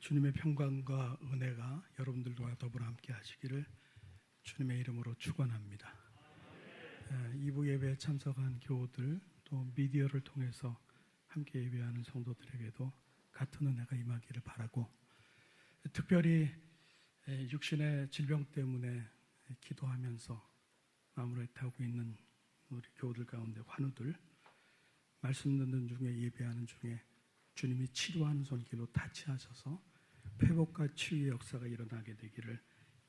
주님의 평강과 은혜가 여러분들과 더불어 함께 하시기를 주님의 이름으로 축원합니다. 2부 예배에 참석한 교우들 또 미디어를 통해서 함께 예배하는 성도들에게도 같은 은혜가 임하기를 바라고, 특별히 육신의 질병 때문에 기도하면서 마무리하고 있는 우리 교우들 가운데 환우들, 말씀 듣는 중에 예배하는 중에 주님이 치료하는 손길로 타치하셔서 회복과 치유의 역사가 일어나게 되기를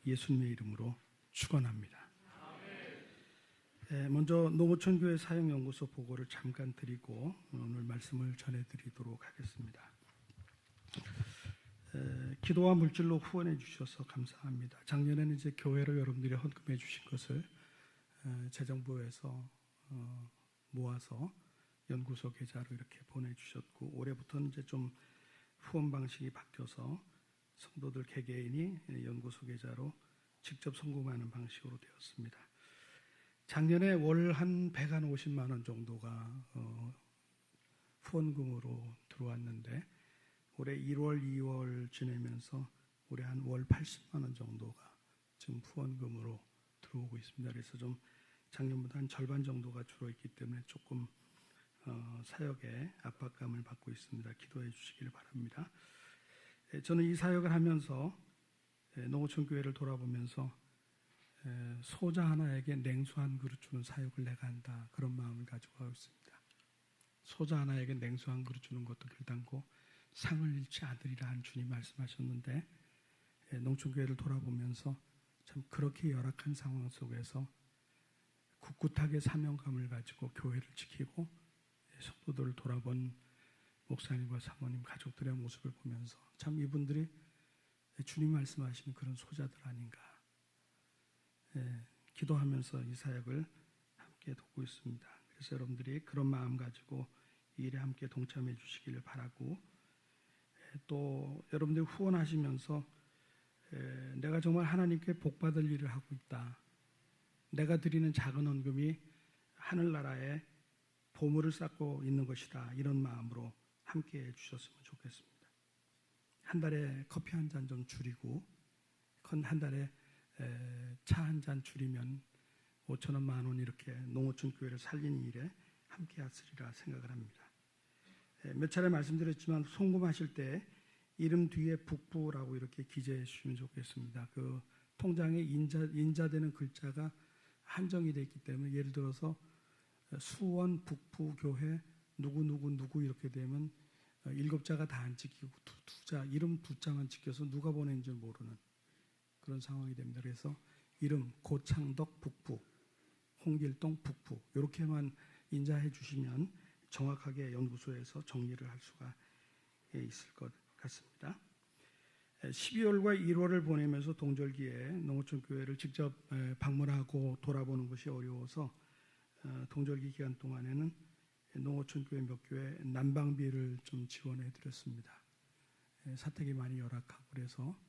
예수님의 이름으로 축원합니다. 먼저 농어촌 교회 사역연구소 보고를 잠깐 드리고 오늘 말씀을 전해드리도록 하겠습니다. 기도와 물질로 후원해 주셔서 감사합니다. 작년에는 이제 교회로 여러분들이 헌금해 주신 것을 재정부에서 모아서 연구소 계좌로 이렇게 보내주셨고, 올해부터는 이제 좀 후원 방식이 바뀌어서 성도들 개개인이 연구소 계좌로 직접 송금하는 방식으로 되었습니다. 작년에 월 한 150만 원 정도가 후원금으로 들어왔는데, 올해 1월, 2월 지내면서 올해 한 월 80만 원 정도가 지금 후원금으로 들어오고 있습니다. 그래서 좀 작년보다 한 절반 정도가 줄어있기 때문에 조금 사역에 압박감을 받고 있습니다. 기도해 주시길 바랍니다. 저는 이 사역을 하면서 농어촌 교회를 돌아보면서 소자 하나에게 냉수 한 그릇 주는 사역을 내가 한다, 그런 마음을 가지고 가고 있습니다. 소자 하나에게 냉수 한 그릇 주는 것도 결단코 상을 잃지 않으리라 한 주님 말씀하셨는데, 농촌 교회를 돌아보면서 참 그렇게 열악한 상황 속에서 굳굳하게 사명감을 가지고 교회를 지키고 성도들을 돌아본 목사님과 사모님, 가족들의 모습을 보면서 참 이분들이 주님 말씀하시는 그런 소자들 아닌가, 기도하면서 이 사역을 함께 돕고 있습니다. 그래서 여러분들이 그런 마음 가지고 이 일에 함께 동참해 주시기를 바라고, 또 여러분들이 후원하시면서 내가 정말 하나님께 복받을 일을 하고 있다, 내가 드리는 작은 헌금이 하늘나라에 보물을 쌓고 있는 것이다, 이런 마음으로 함께 해주셨으면 좋겠습니다. 한 달에 커피 한 잔 좀 줄이고, 한 달에 차 한 잔 줄이면 5천 원, 만 원 이렇게 농어촌 교회를 살리는 일에 함께 하시리라 생각을 합니다. 몇 차례 말씀드렸지만 송금하실 때 이름 뒤에 북부라고 이렇게 기재해 주시면 좋겠습니다. 그 통장에 인자되는 글자가 한정이 되어 있기 때문에, 예를 들어서 수원 북부교회 누구 이렇게 되면 7자가 다 안 찍히고 두자, 이름 2자만 찍혀서 누가 보낸지 모르는 그런 상황이 됩니다. 그래서 이름 고창덕 북부, 홍길동 북부 이렇게만 인자해 주시면 정확하게 연구소에서 정리를 할 수가 있을 것 같습니다. 12월과 1월을 보내면서 동절기에 농어촌 교회를 직접 방문하고 돌아보는 것이 어려워서 동절기 기간 동안에는 농어촌 교회 몇 교회 난방비를 좀 지원해 드렸습니다. 사택이 많이 열악하고 그래서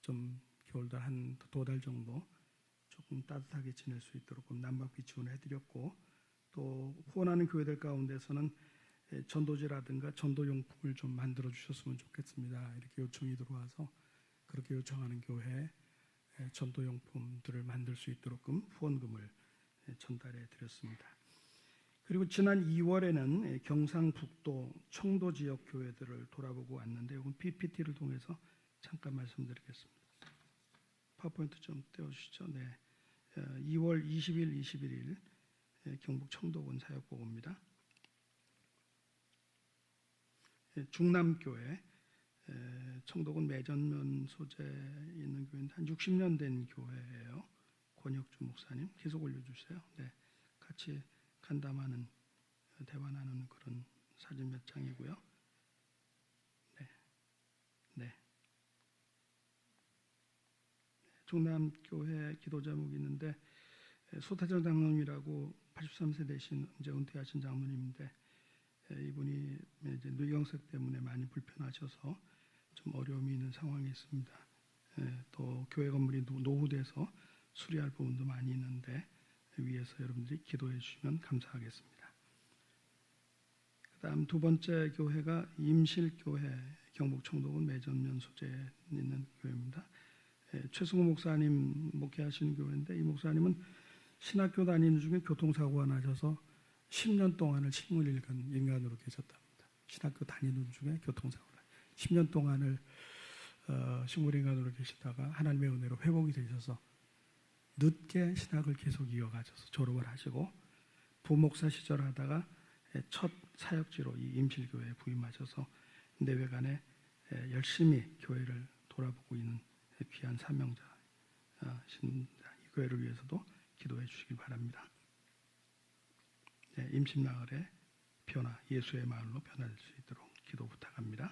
좀 겨울달 한 2달 정도 조금 따뜻하게 지낼 수 있도록 난방비 지원을 해드렸고, 또 후원하는 교회들 가운데서는 전도지라든가 전도용품을 좀 만들어 주셨으면 좋겠습니다, 이렇게 요청이 들어와서 그렇게 요청하는 교회에 전도용품들을 만들 수 있도록 후원금을 전달해 드렸습니다. 그리고 지난 2월에는 경상북도 청도 지역 교회들을 돌아보고 왔는데, 이건 PPT를 통해서 잠깐 말씀드리겠습니다. 파워포인트 좀 떼어주시죠. 네. 2월 20일, 21일 경북 청도군 사역보고입니다. 중남교회, 청도군 매전면 소재 있는 교회인데 한 60년 된 교회예요. 권혁주 목사님 계속 올려주세요. 네, 같이 간담하는, 대화 나누는 그런 사진 몇 장이고요. 네. 중남교회 기도 제목이 있는데, 소태정 장로님이라고 83세 되신 이제 은퇴하신 장로님인데, 이분이 이제 뇌경색 때문에 많이 불편하셔서 좀 어려움이 있는 상황이 있습니다. 또 교회 건물이 노후돼서 수리할 부분도 많이 있는데 위에서 여러분들이 기도해 주시면 감사하겠습니다. 그 다음 두 번째 교회가 임실교회 경북 청도군 매전면 소재에 있는 교회입니다. 최승호 목사님 목회하시는 교회인데 이 목사님은 신학교 다니는 중에 교통사고가 나셔서 10년 동안을 식물 인간으로 계셨답니다. 신학교 다니는 중에 교통사고를 10년 동안을 식물 인간으로 계시다가 하나님의 은혜로 회복이 되셔서 늦게 신학을 계속 이어가셔서 졸업을 하시고 부목사 시절 하다가 첫 사역지로 이 임실교회에 부임하셔서 내외간에 열심히 교회를 돌아보고 있는 귀한 사명자십니다. 이 교회를 위해서도 기도해 주시길 바랍니다. 임실마을의 변화, 예수의 마을로 변화될 수 있도록 기도 부탁합니다.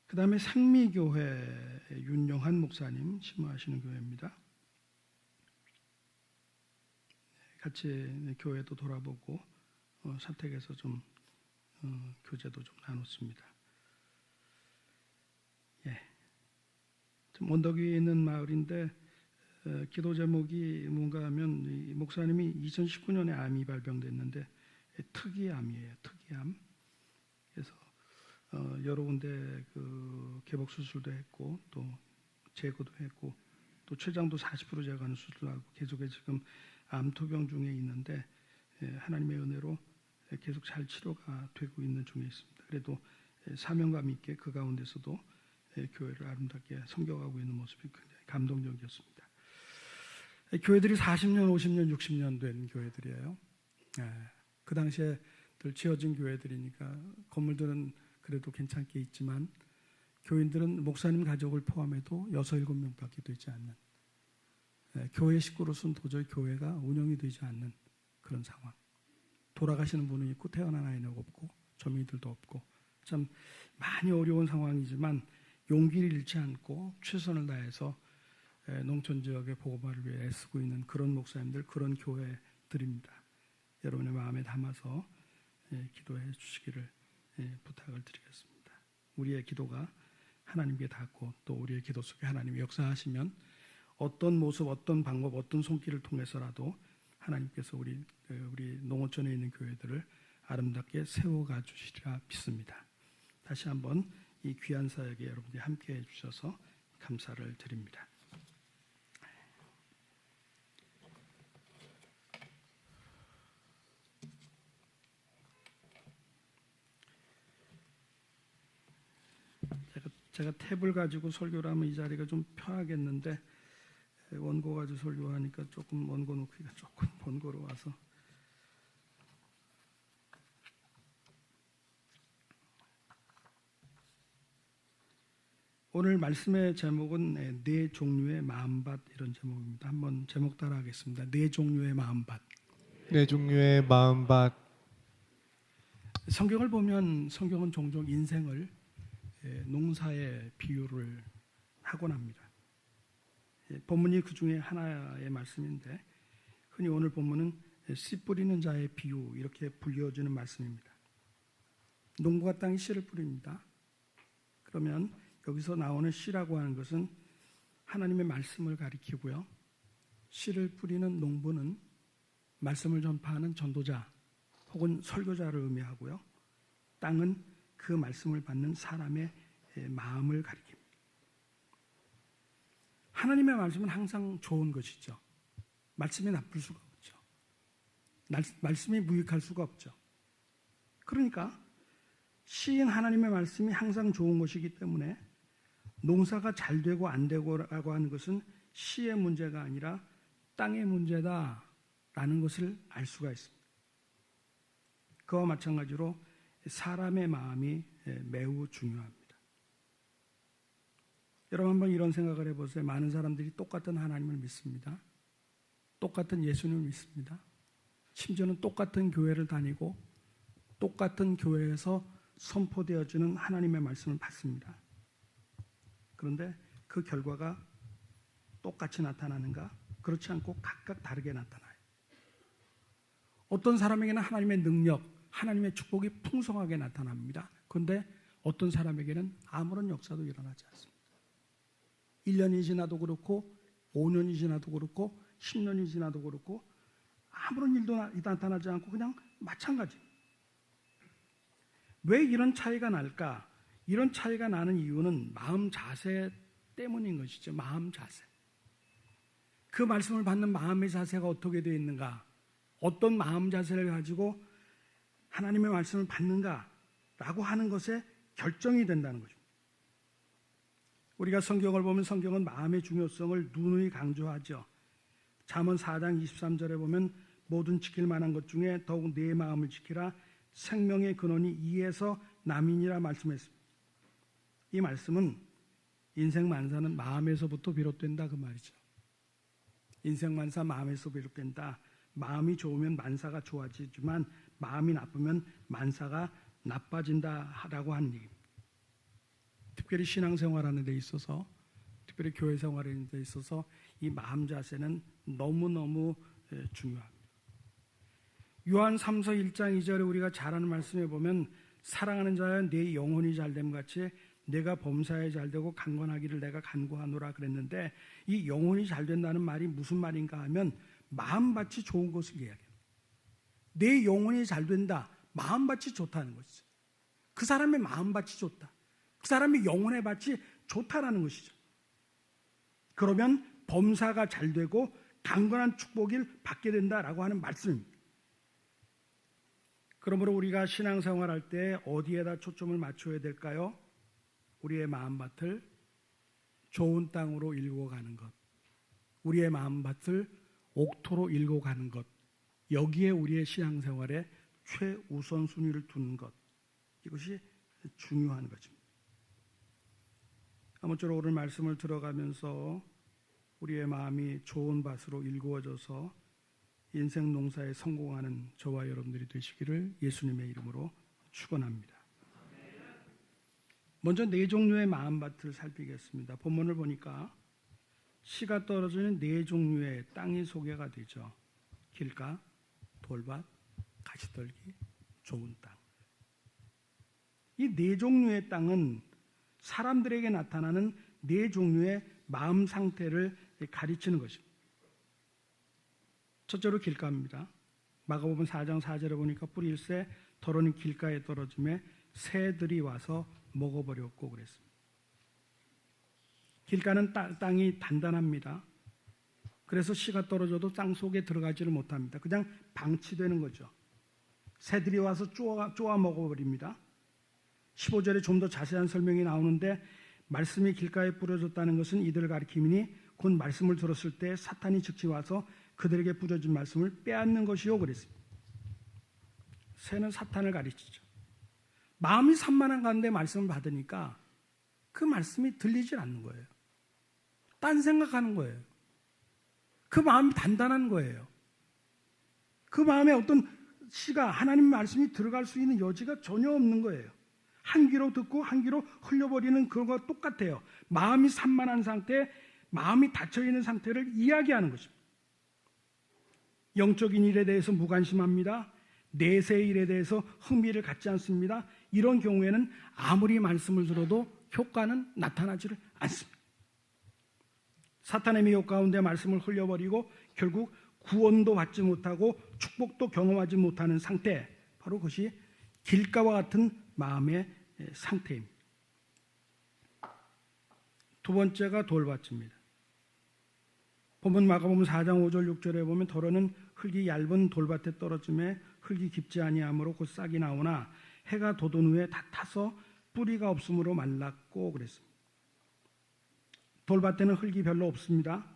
그 다음에 생미교회 윤영한 목사님 심호하시는 교회입니다. 같이 교회도 돌아보고 사택에서 좀 교제도 좀 나눴습니다. 좀 언덕 위에 있는 마을인데 기도 제목이 뭔가 하면 이 목사님이 2019년에 암이 발병됐는데 특이암이에요. 특이암. 그래서 여러 군데 그 개복 수술도 했고 또 제거도 했고 또 췌장도 40% 제거하는 수술도 하고 계속해 지금 암 투병 중에 있는데 하나님의 은혜로 계속 잘 치료가 되고 있는 중에 있습니다. 그래도 사명감 있게 그 가운데서도 교회를 아름답게 섬겨가고 있는 모습이 굉장히 감동적이었습니다. 교회들이 40년, 50년, 60년 된 교회들이에요. 그 당시에 늘 지어진 교회들이니까 건물들은 그래도 괜찮게 있지만 교인들은 목사님 가족을 포함해도 6, 7명밖에 되지 않는 교회 식구로서는 도저히 교회가 운영이 되지 않는 그런 상황. 돌아가시는 분은 있고 태어난 아이는 없고 조민들도 없고 참 많이 어려운 상황이지만 용기를 잃지 않고 최선을 다해서 농촌 지역의 복음화를 위해 애쓰고 있는 그런 목사님들, 그런 교회들입니다. 여러분의 마음에 담아서 기도해 주시기를 부탁을 드리겠습니다. 우리의 기도가 하나님께 닿고 또 우리의 기도 속에 하나님이 역사하시면 어떤 모습, 어떤 방법, 어떤 손길을 통해서라도 하나님께서 우리 농어촌에 있는 교회들을 아름답게 세워가 주시리라 믿습니다. 다시 한번 이 귀한 사역에 여러분들이 함께해 주셔서 감사를 드립니다. 제가 탭을 가지고 설교를 하면 이 자리가 좀 편하겠는데 원고 가지고 설교하니까 조금 원고 놓기가 조금 번거로워서 오늘 말씀의 제목은 네 종류의 마음밭 이런 제목입니다. 한번 제목 따라 하겠습니다. 네 종류의 마음밭. 네 종류의 마음밭. 성경을 보면 성경은 종종 인생을 농사에 비유를 하곤 합니다. 본문이 그 중에 하나의 말씀인데 흔히 오늘 본문은 씨 뿌리는 자의 비유 이렇게 불려지는 말씀입니다. 농부가 땅에 씨를 뿌립니다. 그러면 여기서 나오는 씨라고 하는 것은 하나님의 말씀을 가리키고요. 씨를 뿌리는 농부는 말씀을 전파하는 전도자 혹은 설교자를 의미하고요. 땅은 그 말씀을 받는 사람의 마음을 가리킵니다. 하나님의 말씀은 항상 좋은 것이죠. 말씀이 나쁠 수가 없죠. 말씀이 무익할 수가 없죠. 그러니까 시인 하나님의 말씀이 항상 좋은 것이기 때문에 농사가 잘 되고 안 되고라고 하는 것은 시의 문제가 아니라 땅의 문제다라는 것을 알 수가 있습니다. 그와 마찬가지로 사람의 마음이 매우 중요합니다. 여러분 한번 이런 생각을 해보세요. 많은 사람들이 똑같은 하나님을 믿습니다. 똑같은 예수님을 믿습니다. 심지어는 똑같은 교회를 다니고 똑같은 교회에서 선포되어지는 하나님의 말씀을 받습니다. 그런데 그 결과가 똑같이 나타나는가? 그렇지 않고 각각 다르게 나타나요. 어떤 사람에게는 하나님의 능력, 하나님의 축복이 풍성하게 나타납니다. 그런데 어떤 사람에게는 아무런 역사도 일어나지 않습니다. 1년이 지나도 그렇고 5년이 지나도 그렇고 10년이 지나도 그렇고 아무런 일도 나타나지 않고 그냥 마찬가지. 왜 이런 차이가 날까? 이런 차이가 나는 이유는 마음 자세 때문인 것이죠. 마음 자세. 그 말씀을 받는 마음의 자세가 어떻게 되어 있는가, 어떤 마음 자세를 가지고 하나님의 말씀을 받는가라고 하는 것에 결정이 된다는 거죠. 우리가 성경을 보면 성경은 마음의 중요성을 누누이 강조하죠. 잠언 4장 23절에 보면 모든 지킬 만한 것 중에 더욱 내 마음을 지키라, 생명의 근원이 이에서 남이니라 말씀했습니다. 이 말씀은 인생 만사는 마음에서부터 비롯된다 그 말이죠. 인생 만사 마음에서 비롯된다. 마음이 좋으면 만사가 좋아지지만 마음이 나쁘면 만사가 나빠진다라고 하는 얘기입니다. 특별히 신앙생활하는 데 있어서, 특별히 교회 생활하는 데 있어서 이 마음 자세는 너무너무 중요합니다. 요한 3서 1장 2절에 우리가 잘 아는 말씀에 보면 사랑하는 자여 내 영혼이 잘됨 같이 내가 범사에 잘되고 강건하기를 내가 간구하노라 그랬는데, 이 영혼이 잘된다는 말이 무슨 말인가 하면 마음밭이 좋은 것을 이야기합니다. 내 영혼이 잘된다, 마음밭이 좋다는 것이죠. 그 사람의 마음밭이 좋다, 그 사람의 영혼의 밭이 좋다라는 것이죠. 그러면 범사가 잘되고 강건한 축복을 받게 된다라고 하는 말씀입니다. 그러므로 우리가 신앙생활할 때 어디에다 초점을 맞춰야 될까요? 우리의 마음밭을 좋은 땅으로 일구어 가는 것, 우리의 마음밭을 옥토로 일구어 가는 것, 여기에 우리의 신앙생활에 최우선순위를 두는 것, 이것이 중요한 것입니다. 아무쪼록 오늘 말씀을 들어가면서 우리의 마음이 좋은 밭으로 일구어져서 인생 농사에 성공하는 저와 여러분들이 되시기를 예수님의 이름으로 축원합니다. 먼저 네 종류의 마음밭을 살피겠습니다. 본문을 보니까 씨가 떨어지는 네 종류의 땅이 소개가 되죠. 길가, 돌밭, 가시떨기, 좋은 땅. 이 네 종류의 땅은 사람들에게 나타나는 네 종류의 마음 상태를 가르치는 것입니다. 첫째로 길가입니다. 마가복음 4장 4절에 보니까 뿌릴새 더러는 길가에 떨어짐에 새들이 와서 먹어버렸고 그랬습니다. 길가는 땅이 단단합니다. 그래서 씨가 떨어져도 땅 속에 들어가지를 못합니다. 그냥 방치되는 거죠. 새들이 와서 쪼아 먹어버립니다. 15절에 좀 더 자세한 설명이 나오는데, 말씀이 길가에 뿌려졌다는 것은 이들을 가리킴이니 곧 말씀을 들었을 때 사탄이 즉시 와서 그들에게 뿌려진 말씀을 빼앗는 것이요 그랬습니다. 새는 사탄을 가리치죠. 마음이 산만한 가운데 말씀을 받으니까 그 말씀이 들리질 않는 거예요. 딴 생각하는 거예요. 그 마음이 단단한 거예요. 그 마음에 어떤 씨가, 하나님 말씀이 들어갈 수 있는 여지가 전혀 없는 거예요. 한 귀로 듣고 한 귀로 흘려버리는 그거와 똑같아요. 마음이 산만한 상태, 마음이 닫혀있는 상태를 이야기하는 것입니다. 영적인 일에 대해서 무관심합니다. 내세의 일에 대해서 흥미를 갖지 않습니다. 이런 경우에는 아무리 말씀을 들어도 효과는 나타나지를 않습니다. 사탄의 미혹 가운데 말씀을 흘려버리고 결국 구원도 받지 못하고 축복도 경험하지 못하는 상태, 바로 그것이 길가와 같은 마음의 상태입니다. 두 번째가 돌밭입니다. 본문 마가복음 4장 5절 6절에 보면 더러는 흙이 얇은 돌밭에 떨어짐에 흙이 깊지 아니하므로 곧 싹이 나오나 해가 돋은 후에 다 타서 뿌리가 없으므로 말랐고 그랬습니다. 돌밭에는 흙이 별로 없습니다.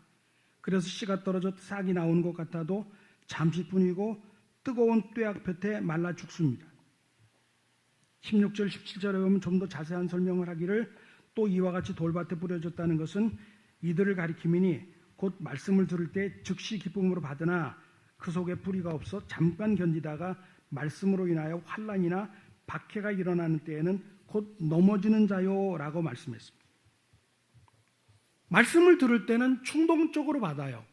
그래서 씨가 떨어져 싹이 나오는 것 같아도 잠시뿐이고 뜨거운 뙤약볕에 말라 죽습니다. 16절 17절에 보면 좀 더 자세한 설명을 하기를, 또 이와 같이 돌밭에 뿌려졌다는 것은 이들을 가리킴이니 곧 말씀을 들을 때 즉시 기쁨으로 받으나 그 속에 뿌리가 없어 잠깐 견디다가 말씀으로 인하여 환난이나 박해가 일어나는 때에는 곧 넘어지는 자요 라고 말씀했습니다. 말씀을 들을 때는 충동적으로 받아요.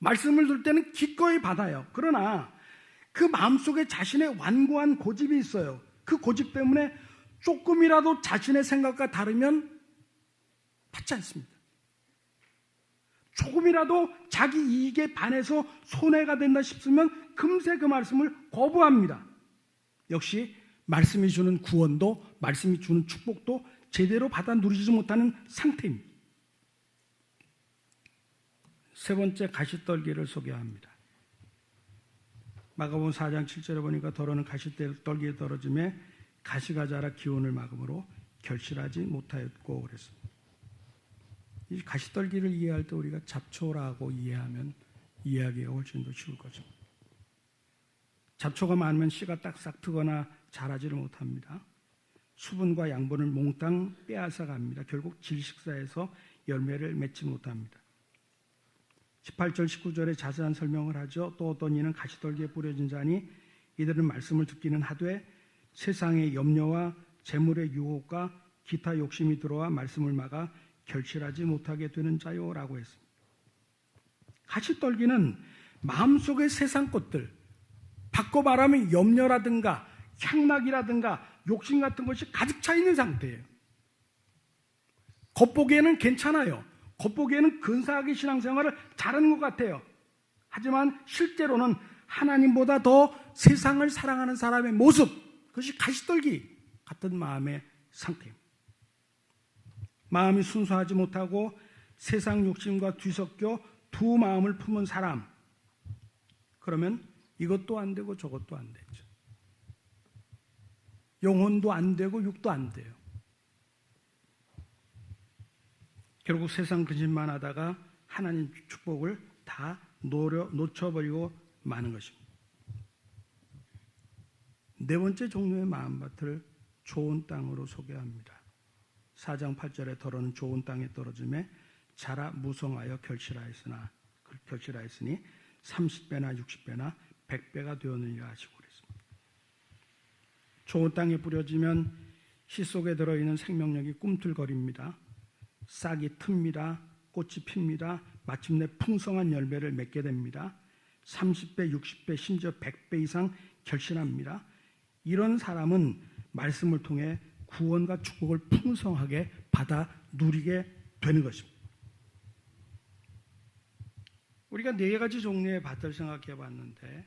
말씀을 들을 때는 기꺼이 받아요. 그러나 그 마음속에 자신의 완고한 고집이 있어요. 그 고집 때문에 조금이라도 자신의 생각과 다르면 받지 않습니다. 조금이라도 자기 이익에 반해서 손해가 된다 싶으면 금세 그 말씀을 거부합니다. 역시 말씀이 주는 구원도, 말씀이 주는 축복도 제대로 받아 누리지 못하는 상태입니다. 세 번째, 가시떨기를 소개합니다. 마가복음 4장 7절에 보니까 더러는 가시떨기에 떨어짐에 가시가 자라 기운을 막음으로 결실하지 못하였고 그랬습니다. 이 가시떨기를 이해할 때 우리가 잡초라고 이해하면 이해하기가 훨씬 더 쉬울 것입니다. 잡초가 많으면 씨가 딱싹 트거나 자라지를 못합니다. 수분과 양분을 몽땅 빼앗아 갑니다. 결국 질식사에서 열매를 맺지 못합니다. 18절 19절에 자세한 설명을 하죠. 또 어떤 이는 가시떨기에 뿌려진 자니 이들은 말씀을 듣기는 하되 세상의 염려와 재물의 유혹과 기타 욕심이 들어와 말씀을 막아 결실하지 못하게 되는 자요라고 했습니다. 가시떨기는 마음속의 세상 것들, 바꿔 말하면 염려라든가 향락이라든가 욕심 같은 것이 가득 차 있는 상태예요. 겉보기에는 괜찮아요. 겉보기에는 근사하게 신앙생활을 잘하는 것 같아요. 하지만 실제로는 하나님보다 더 세상을 사랑하는 사람의 모습, 그것이 가시떨기 같은 마음의 상태입니다. 마음이 순수하지 못하고 세상 욕심과 뒤섞여 두 마음을 품은 사람, 그러면 이것도 안 되고 저것도 안 되죠. 영혼도 안 되고 육도 안 돼요. 결국 세상 근심만 하다가 하나님 축복을 다 놓쳐버리고 마는 것입니다. 네 번째 종류의 마음밭을 좋은 땅으로 소개합니다. 4장 8절에 더러는 좋은 땅에 떨어짐에 자라 무성하여 결실하였으니 30배나 60배나 100배가 되었느니라 하시고 그랬습니다. 좋은 땅에 뿌려지면 씨 속에 들어있는 생명력이 꿈틀거립니다. 싹이 틉니다. 꽃이 핍니다. 마침내 풍성한 열매를 맺게 됩니다. 30배, 60배, 심지어 100배 이상 결실합니다. 이런 사람은 말씀을 통해 구원과 축복을 풍성하게 받아 누리게 되는 것입니다. 우리가 네 가지 종류의 밭을 생각해 봤는데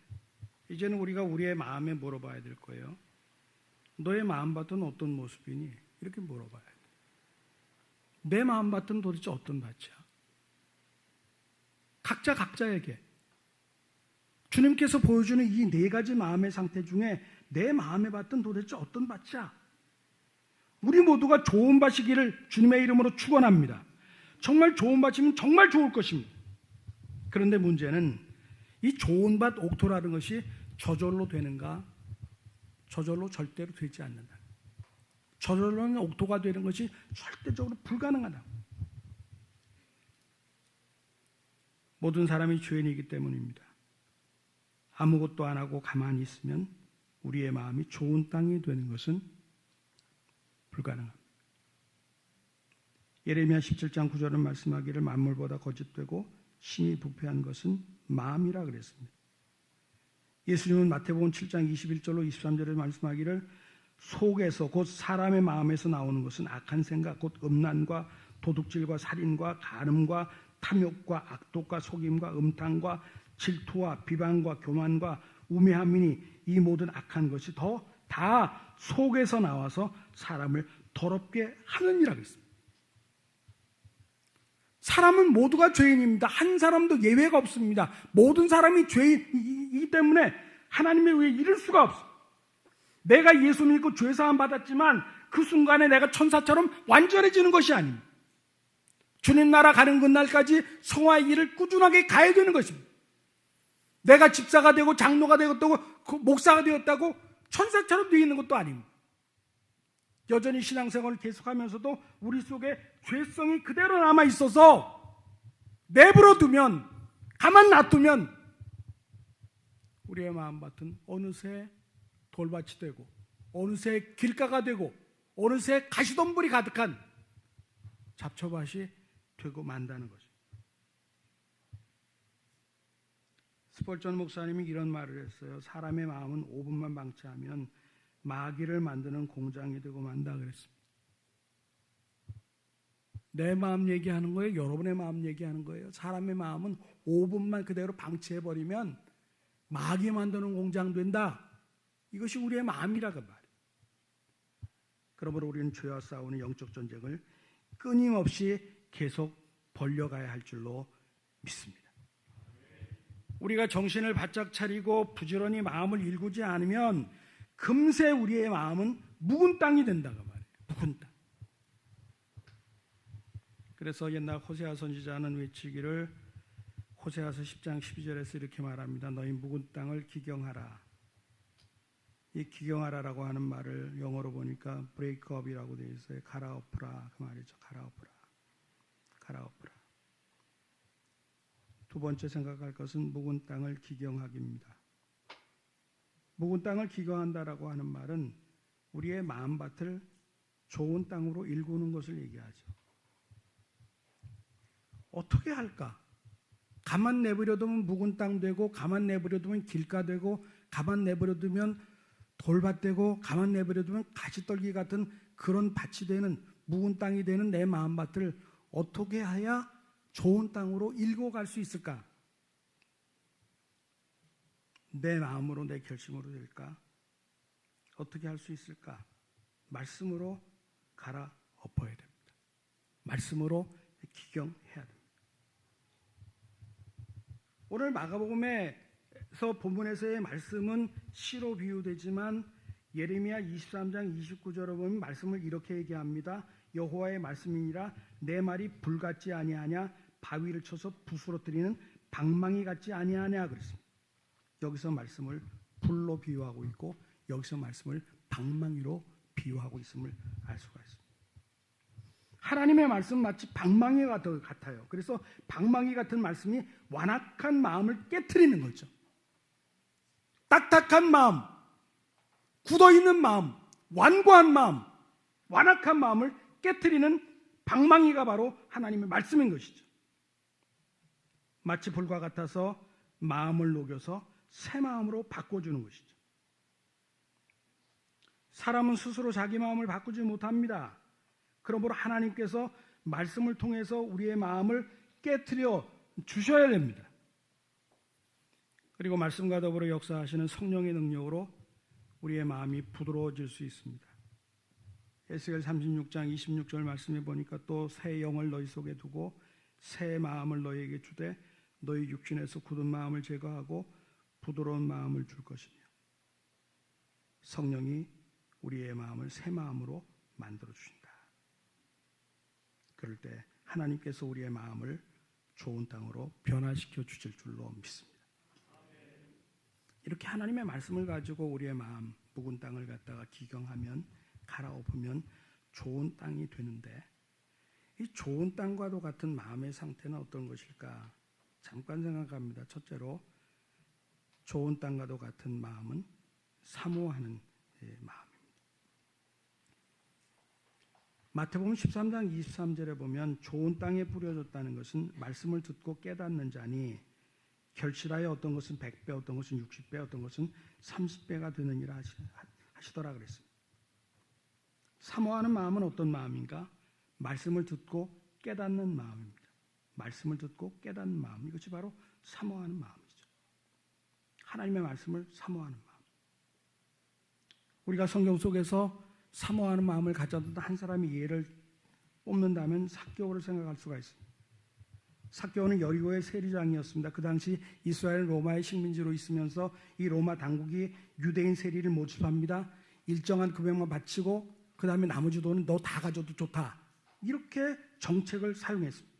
이제는 우리가 우리의 마음에 물어봐야 될 거예요. 너의 마음밭은 어떤 모습이니? 이렇게 물어봐야 돼. 내 마음밭은 도대체 어떤 밭이야? 각자에게 주님께서 보여주는 이 네 가지 마음의 상태 중에 내 마음의 밭은 도대체 어떤 밭이야? 우리 모두가 좋은 밭이기를 주님의 이름으로 축원합니다. 정말 좋은 밭이면 정말 좋을 것입니다. 그런데 문제는 이 좋은 밭 옥토라는 것이 저절로 되는가? 저절로 절대로 되지 않는다. 저절로는 옥토가 되는 것이 절대적으로 불가능하다. 모든 사람이 죄인이기 때문입니다. 아무것도 안 하고 가만히 있으면 우리의 마음이 좋은 땅이 되는 것은 불가능합니다. 예레미야 17장 9절은 말씀하기를 만물보다 거짓되고 심히 부패한 것은 마음이라 그랬습니다. 예수님은 마태복음 7장 21절로 23절에 말씀하기를 속에서 곧 사람의 마음에서 나오는 것은 악한 생각 곧 음란과 도둑질과 살인과 간음과 탐욕과 악독과 속임과 음탕과 질투와 비방과 교만과 우매함이니 이 모든 악한 것이 다 속에서 나와서 사람을 더럽게 하느니라 그랬습니다. 사람은 모두가 죄인입니다. 한 사람도 예외가 없습니다. 모든 사람이 죄인이기 때문에 하나님의 의에 이를 수가 없습니다. 내가 예수 믿고 죄사함 받았지만 그 순간에 내가 천사처럼 완전해지는 것이 아닙니다. 주님 나라 가는 그날까지 성화의 일을 꾸준하게 가야 되는 것입니다. 내가 집사가 되고 장로가 되었다고 목사가 되었다고 천사처럼 되어 있는 것도 아닙니다. 여전히 신앙생활을 계속하면서도 우리 속에 죄성이 그대로 남아 있어서 내버려 두면, 가만 놔두면 우리의 마음밭은 어느새 돌밭이 되고 어느새 길가가 되고 어느새 가시덤불이 가득한 잡초밭이 되고 만다는 거죠. 스펄전 목사님이 이런 말을 했어요. 사람의 마음은 5분만 방치하면 마귀를 만드는 공장이 되고 만다 그랬습니다. 내 마음 얘기하는 거예요? 여러분의 마음 얘기하는 거예요? 사람의 마음은 5분만 그대로 방치해버리면 마귀 만드는 공장 된다. 이것이 우리의 마음이라고 말이에요. 그러므로 우리는 죄와 싸우는 영적 전쟁을 끊임없이 계속 벌려가야 할 줄로 믿습니다. 우리가 정신을 바짝 차리고 부지런히 마음을 일구지 않으면 금세 우리의 마음은 묵은 땅이 된다고 말해요. 묵은 땅. 그래서 옛날 호세아 선지자는 외치기를 호세아서 10장 12절에서 이렇게 말합니다. 너희 묵은 땅을 기경하라. 이 기경하라라고 하는 말을 영어로 보니까 breakup이라고 되어 있어요. 갈아엎으라 그 말이죠. 갈아엎으라. 갈아엎으라. 두 번째 생각할 것은 묵은 땅을 기경하기입니다. 묵은 땅을 기경한다라고 하는 말은 우리의 마음밭을 좋은 땅으로 일구는 것을 얘기하죠. 어떻게 할까? 가만 내버려두면 묵은 땅 되고, 가만 내버려두면 길가 되고, 가만 내버려두면 돌밭 되고, 가만 내버려두면 가시떨기 같은 그런 밭이 되는, 묵은 땅이 되는 내 마음밭을 어떻게 해야 좋은 땅으로 일궈갈 수 있을까? 내 마음으로, 내 결심으로 될까? 어떻게 할 수 있을까? 말씀으로 갈아엎어야 됩니다. 말씀으로 기경해야 됩니다. 오늘 마가복음에서 본문에서의 말씀은 시로 비유되지만 예레미야 23장 29절을 보면 말씀을 이렇게 얘기합니다. 여호와의 말씀이니라 내 말이 불 같지 아니하냐 바위를 쳐서 부스러뜨리는 방망이 같지 아니하냐 그랬습니다. 여기서 말씀을 불로 비유하고 있고 여기서 말씀을 방망이로 비유하고 있음을 알 수가 있습니다. 하나님의 말씀 마치 방망이가 같아요. 그래서 방망이 같은 말씀이 완악한 마음을 깨트리는 거죠. 딱딱한 마음, 굳어있는 마음, 완고한 마음, 완악한 마음을 깨트리는 방망이가 바로 하나님의 말씀인 것이죠. 마치 불과 같아서 마음을 녹여서 새 마음으로 바꿔주는 것이죠. 사람은 스스로 자기 마음을 바꾸지 못합니다. 그러므로 하나님께서 말씀을 통해서 우리의 마음을 깨트려 주셔야 됩니다. 그리고 말씀과 더불어 역사하시는 성령의 능력으로 우리의 마음이 부드러워질 수 있습니다. 에스겔 36장 26절 말씀해 보니까 또 새 영을 너희 속에 두고 새 마음을 너희에게 주되 너희 육신에서 굳은 마음을 제거하고 부드러운 마음을 줄 것이며 성령이 우리의 마음을 새 마음으로 만들어 주신다. 그럴 때 하나님께서 우리의 마음을 좋은 땅으로 변화시켜 주실 줄로 믿습니다. 이렇게 하나님의 말씀을 가지고 우리의 마음, 묵은 땅을 갖다가 기경하면 갈아엎으면 좋은 땅이 되는데 이 좋은 땅과도 같은 마음의 상태는 어떤 것일까? 잠깐 생각합니다. 첫째로 좋은 땅과도 같은 마음은 사모하는 마음입니다. 마태복음 13장 23절에 보면 좋은 땅에 뿌려졌다는 것은 말씀을 듣고 깨닫는 자니 결실하여 어떤 것은 100배, 어떤 것은 60배, 어떤 것은 30배가 되느니라 하시더라 그랬습니다. 사모하는 마음은 어떤 마음인가? 말씀을 듣고 깨닫는 마음입니다. 말씀을 듣고 깨닫는 마음, 이것이 바로 사모하는 마음이죠. 하나님의 말씀을 사모하는 마음. 우리가 성경 속에서 사모하는 마음을 가졌던 한 사람의 예를 뽑는다면 삭개오를 생각할 수가 있습니다. 삭개오는 여리고의 세리장이었습니다. 그 당시 이스라엘은 로마의 식민지로 있으면서 이 로마 당국이 유대인 세리를 모집합니다. 일정한 금액만 바치고 그 다음에 나머지 돈은 너 다 가져도 좋다. 이렇게 정책을 사용했습니다.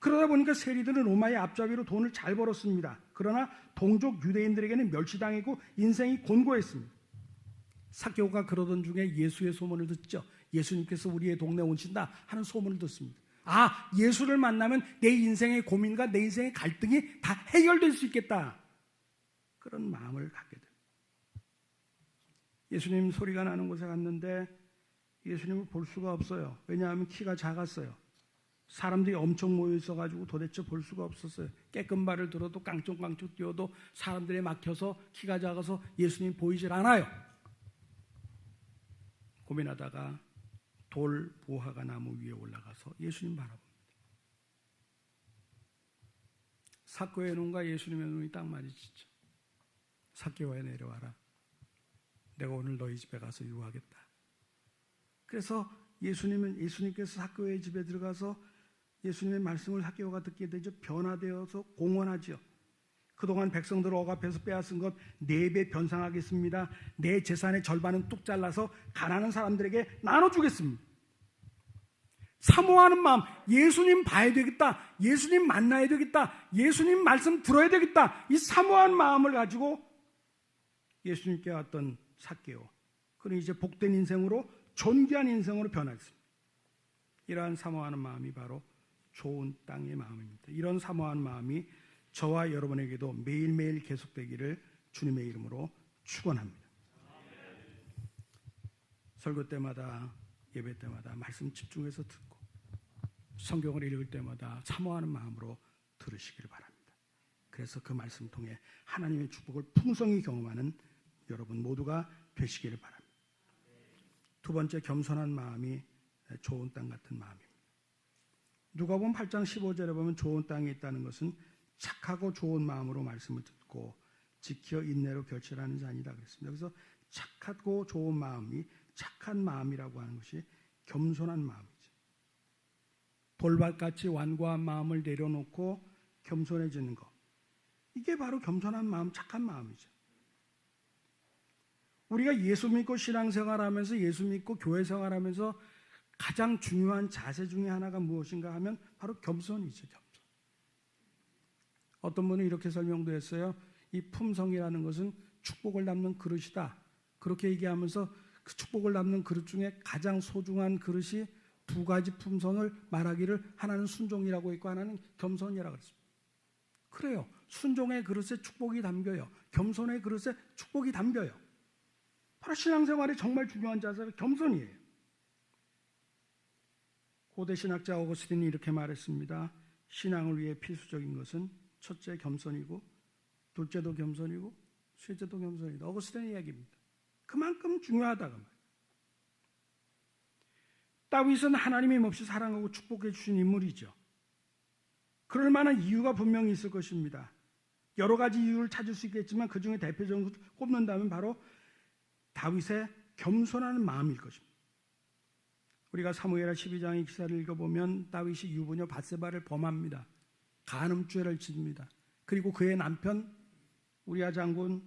그러다 보니까 세리들은 로마의 앞잡이로 돈을 잘 벌었습니다. 그러나 동족 유대인들에게는 멸시당했고 인생이 곤고했습니다. 삭개오가 그러던 중에 예수의 소문을 듣죠. 예수님께서 우리의 동네에 오신다 하는 소문을 듣습니다. 아, 예수를 만나면 내 인생의 고민과 내 인생의 갈등이 다 해결될 수 있겠다. 그런 마음을 갖게 됩니다. 예수님 소리가 나는 곳에 갔는데 예수님을 볼 수가 없어요. 왜냐하면 키가 작았어요. 사람들이 엄청 모여 있어가지고 도대체 볼 수가 없었어요. 깨끗 발을 들어도 깡총깡총 뛰어도 사람들에 막혀서 키가 작아서 예수님 보이질 않아요. 고민하다가 돌 보화가 나무 위에 올라가서 예수님 바라봅니다. 삭개오의 눈과 예수님의 눈이 딱 마주치죠. 삭개오야 내려와라. 내가 오늘 너희 집에 가서 유하겠다. 그래서 예수님께서 삭개오의 집에 들어가서 예수님의 말씀을 삭개오가 듣게 되죠. 변화되어서 공언하죠. 그동안 백성들을 억압해서 빼앗은 것 4배 변상하겠습니다. 내 재산의 절반은 뚝 잘라서 가난한 사람들에게 나눠주겠습니다. 사모하는 마음, 예수님 봐야 되겠다, 예수님 만나야 되겠다, 예수님 말씀 들어야 되겠다, 이 사모한 마음을 가지고 예수님께 왔던 삭개오, 그는 이제 복된 인생으로, 존귀한 인생으로 변했습니다. 이러한 사모하는 마음이 바로 좋은 땅의 마음입니다. 이런 사모하는 마음이 저와 여러분에게도 매일매일 계속되기를 주님의 이름으로 축원합니다. 설교 때마다, 예배 때마다 말씀 집중해서 듣고 성경을 읽을 때마다 사모하는 마음으로 들으시기를 바랍니다. 그래서 그 말씀 통해 하나님의 축복을 풍성히 경험하는 여러분 모두가 되시기를 바랍니다. 두 번째, 겸손한 마음이 좋은 땅 같은 마음입니다. 누가복음 8장 15절에 보면 좋은 땅에 있다는 것은 착하고 좋은 마음으로 말씀을 듣고 지켜 인내로 결실하는 자니라 그랬습니다. 그래서 착하고 좋은 마음이, 착한 마음이라고 하는 것이 겸손한 마음이죠. 돌밭같이 완고한 마음을 내려놓고 겸손해지는 것, 이게 바로 겸손한 마음, 착한 마음이죠. 우리가 예수 믿고 신앙생활하면서, 예수 믿고 교회 생활하면서 가장 중요한 자세 중에 하나가 무엇인가 하면 바로 겸손이죠. 겸손. 어떤 분은 이렇게 설명도 했어요. 이 품성이라는 것은 축복을 담는 그릇이다. 그렇게 얘기하면서 그 축복을 담는 그릇 중에 가장 소중한 그릇이 2가지 품성을 말하기를, 하나는 순종이라고 했고 하나는 겸손이라고 했습니다. 그래요. 순종의 그릇에 축복이 담겨요. 겸손의 그릇에 축복이 담겨요. 바로 신앙생활에 정말 중요한 자세가 겸손이에요. 고대 신학자 어거스틴이 이렇게 말했습니다. 신앙을 위해 필수적인 것은 첫째 겸손이고, 둘째도 겸손이고, 셋째도 겸손이다. 어거스틴의 이야기입니다. 그만큼 중요하다고 말이에요. 다윗은 하나님이 몹시 사랑하고 축복해 주신 인물이죠. 그럴 만한 이유가 분명히 있을 것입니다. 여러 가지 이유를 찾을 수 있겠지만 그 중에 대표적으로 꼽는다면 바로 다윗의 겸손한 마음일 것입니다. 우리가 사무엘하 12장의 기사를 읽어보면 다윗이 유부녀 밧세바를 범합니다. 간음죄를 짓습니다. 그리고 그의 남편 우리아 장군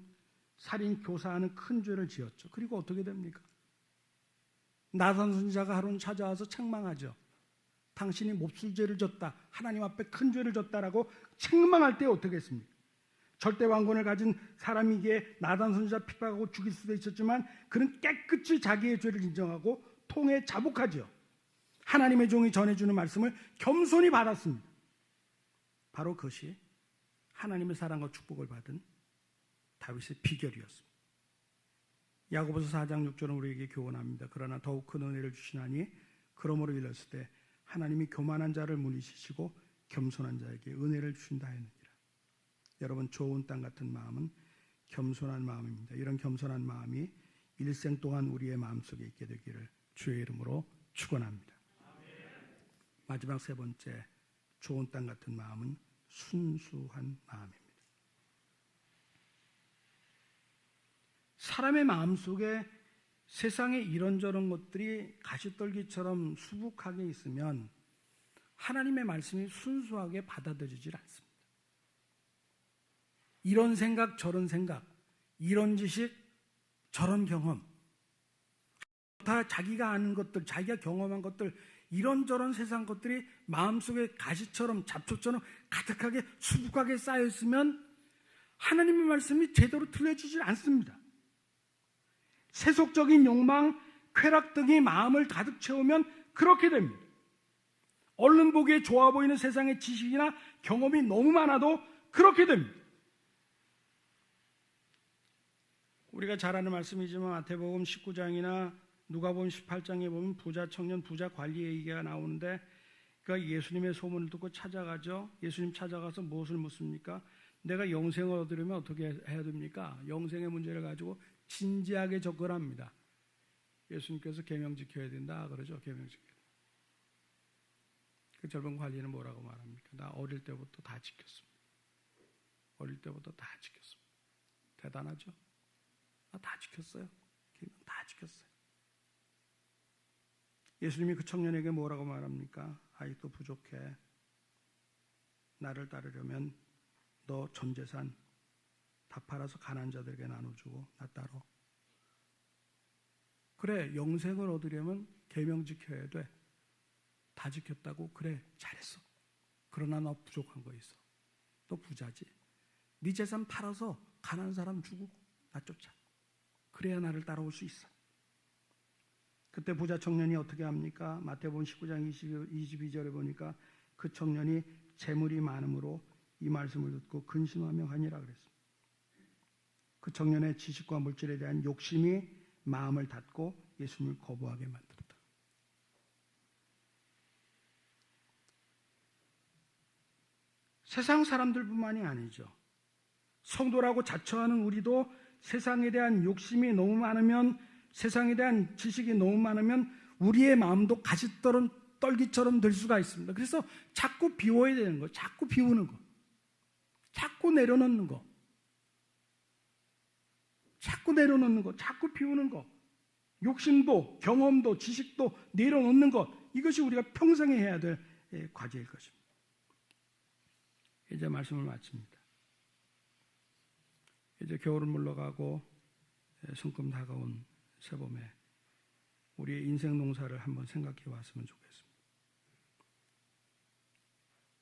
살인 교사하는 큰 죄를 지었죠. 그리고 어떻게 됩니까? 나단 선지자가 하루는 찾아와서 책망하죠. 당신이 몹쓸죄를 졌다, 하나님 앞에 큰 죄를 졌다라고 책망할 때 어떻게 했습니까? 절대 왕권을 가진 사람이기에 나단 선지자 핍박하고 죽일 수도 있었지만 그는 깨끗이 자기의 죄를 인정하고 통에 자복하죠. 하나님의 종이 전해주는 말씀을 겸손히 받았습니다. 바로 그것이 하나님의 사랑과 축복을 받은 다윗의 비결이었습니다. 야고보서 4장 6절은 우리에게 교훈합니다. 그러나 더욱 큰 은혜를 주시나니 그러므로 일렀을 때 하나님이 교만한 자를 물리치시고 겸손한 자에게 은혜를 주신다 했느니라. 여러분, 좋은 땅 같은 마음은 겸손한 마음입니다. 이런 겸손한 마음이 일생 동안 우리의 마음속에 있게 되기를 주의 이름으로 축원합니다. 마지막 세 번째, 좋은 땅 같은 마음은 순수한 마음입니다. 사람의 마음속에 세상의 이런저런 것들이 가시떨기처럼 수북하게 있으면 하나님의 말씀이 순수하게 받아들이질 않습니다. 이런 생각 저런 생각, 이런 지식 저런 경험, 다 자기가 아는 것들, 자기가 경험한 것들, 이런저런 세상 것들이 마음속에 가시처럼 잡초처럼 가득하게 수북하게 쌓여있으면 하나님의 말씀이 제대로 들려지질 않습니다. 세속적인 욕망, 쾌락 등이 마음을 가득 채우면 그렇게 됩니다. 얼른 보기에 좋아 보이는 세상의 지식이나 경험이 너무 많아도 그렇게 됩니다. 우리가 잘 아는 말씀이지만 마태복음 19장이나 누가복음 18장에 보면 부자 청년, 부자 관리 얘기가 나오는데, 그러니까 예수님의 소문을 듣고 찾아가죠. 예수님 찾아가서 무엇을 묻습니까? 내가 영생을 얻으려면 어떻게 해야 됩니까? 영생의 문제를 가지고 진지하게 접근합니다. 예수님께서 계명 지켜야 된다 그러죠. 계명 지켜야 된다. 그 젊은 관리는 뭐라고 말합니까? 나 어릴 때부터 다 지켰습니다. 어릴 때부터 다 지켰습니다. 대단하죠? 나 다 지켰어요. 계명 다 지켰어요. 예수님이 그 청년에게 뭐라고 말합니까? 아직도 부족해. 나를 따르려면 너 전 재산 다 팔아서 가난한 자들에게 나눠주고 나 따라. 그래, 영생을 얻으려면 계명 지켜야 돼. 다 지켰다고? 그래, 잘했어. 그러나 너 부족한 거 있어. 너 부자지. 네 재산 팔아서 가난한 사람 주고 나 쫓아. 그래야 나를 따라올 수 있어. 그때 부자 청년이 어떻게 합니까? 마태복음 19장 22절에 보니까 그 청년이 재물이 많음으로 이 말씀을 듣고 근심하며 하니라 그랬습니다. 그 청년의 지식과 물질에 대한 욕심이 마음을 닫고 예수님을 거부하게 만들었다. 세상 사람들뿐만이 아니죠. 성도라고 자처하는 우리도 세상에 대한 욕심이 너무 많으면, 세상에 대한 지식이 너무 많으면 우리의 마음도 가시떨기처럼 될 수가 있습니다. 그래서 자꾸 비워야 되는 거, 자꾸 비우는 거, 자꾸 내려놓는 거, 자꾸 내려놓는 거, 자꾸 비우는 거, 욕심도 경험도 지식도 내려놓는 것, 이것이 우리가 평생에 해야 될 과제일 것입니다. 이제 말씀을 마칩니다. 이제 겨울은 물러가고 성큼 다가온 새봄에 우리의 인생 농사를 한번 생각해 왔으면 좋겠습니다.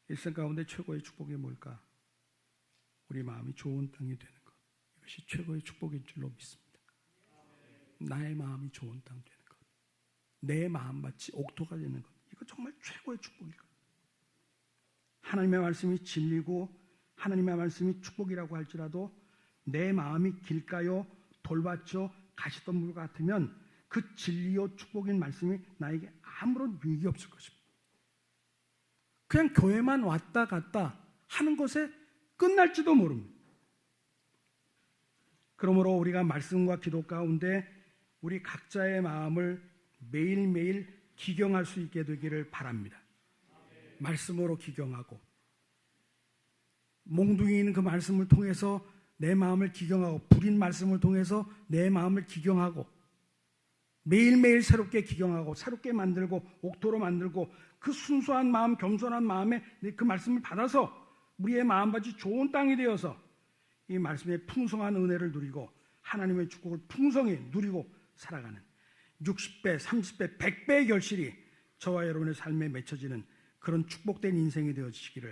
일생 가운데 최고의 축복이 뭘까? 우리 마음이 좋은 땅이 되는 것, 이것이 최고의 축복인 줄로 믿습니다. 나의 마음이 좋은 땅 되는 것, 내 마음밭이 옥토가 되는 것, 이거 정말 최고의 축복일 것. 하나님의 말씀이 진리고 하나님의 말씀이 축복이라고 할지라도 내 마음이 길가요 돌밭이요 가시덤불 같으면 그 진리요 축복인 말씀이 나에게 아무런 유익이 없을 것입니다. 그냥 교회만 왔다 갔다 하는 것에 끝날지도 모릅니다. 그러므로 우리가 말씀과 기도 가운데 우리 각자의 마음을 매일매일 기경할 수 있게 되기를 바랍니다. 말씀으로 기경하고, 몽둥이인 그 말씀을 통해서 내 마음을 기경하고, 부린 말씀을 통해서 내 마음을 기경하고, 매일매일 새롭게 기경하고 새롭게 만들고 옥토로 만들고, 그 순수한 마음, 겸손한 마음에 그 말씀을 받아서 우리의 마음밭이 좋은 땅이 되어서 이 말씀의 풍성한 은혜를 누리고 하나님의 축복을 풍성히 누리고 살아가는 60배, 30배, 100배의 결실이 저와 여러분의 삶에 맺혀지는 그런 축복된 인생이 되어지시기를